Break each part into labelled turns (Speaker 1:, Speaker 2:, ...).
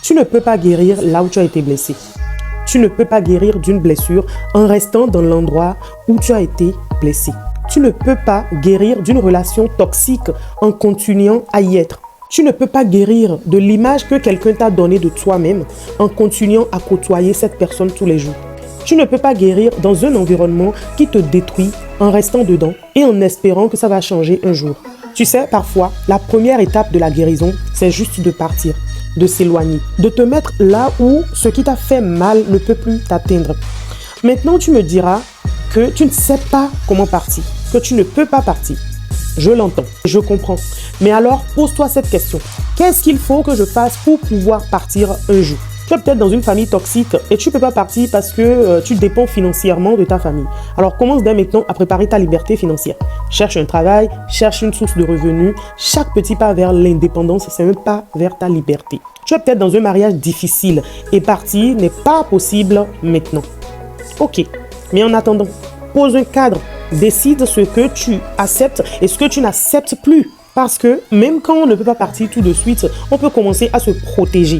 Speaker 1: Tu ne peux pas guérir là où tu as été blessé. Tu ne peux pas guérir d'une blessure en restant dans l'endroit où tu as été blessé. Tu ne peux pas guérir d'une relation toxique en continuant à y être. Tu ne peux pas guérir de l'image que quelqu'un t'a donnée de toi-même en continuant à côtoyer cette personne tous les jours. Tu ne peux pas guérir dans un environnement qui te détruit en restant dedans et en espérant que ça va changer un jour. Tu sais, parfois, la première étape de la guérison, c'est juste de partir, de s'éloigner, de te mettre là où ce qui t'a fait mal ne peut plus t'atteindre. Maintenant, tu me diras que tu ne sais pas comment partir, que tu ne peux pas partir. Je l'entends, je comprends. Mais alors, pose-toi cette question. Qu'est-ce qu'il faut que je fasse pour pouvoir partir un jour? Tu es peut-être dans une famille toxique et tu ne peux pas partir parce que tu dépends financièrement de ta famille. Alors, commence dès maintenant à préparer ta liberté financière. Cherche un travail, cherche une source de revenus. Chaque petit pas vers l'indépendance, c'est un pas vers ta liberté. Tu es peut-être dans un mariage difficile et partir n'est pas possible maintenant. Ok, mais en attendant, pose un cadre. Décide ce que tu acceptes et ce que tu n'acceptes plus. Parce que même quand on ne peut pas partir tout de suite, on peut commencer à se protéger.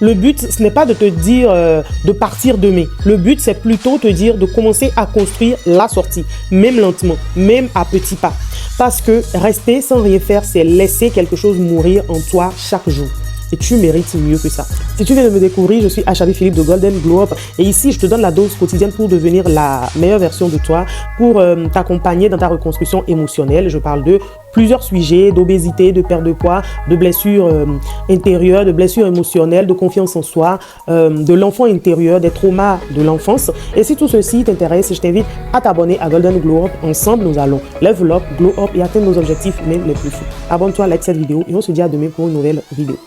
Speaker 1: Le but, ce n'est pas de te dire de partir demain. Le but, c'est plutôt te dire de commencer à construire la sortie, même lentement, même à petits pas. Parce que rester sans rien faire, c'est laisser quelque chose mourir en toi chaque jour. Et tu mérites mieux que ça. Si tu viens de me découvrir, je suis Achabi Philippe de Golden Glow Up. Et ici, je te donne la dose quotidienne pour devenir la meilleure version de toi, pour t'accompagner dans ta reconstruction émotionnelle. Je parle de plusieurs sujets, d'obésité, de perte de poids, de blessures intérieures, de blessures émotionnelles, de confiance en soi, de l'enfant intérieur, des traumas de l'enfance. Et si tout ceci t'intéresse, je t'invite à t'abonner à Golden Glow Up. Ensemble, nous allons level up, glow up et atteindre nos objectifs même les plus fous. Abonne-toi, like cette vidéo et on se dit à demain pour une nouvelle vidéo.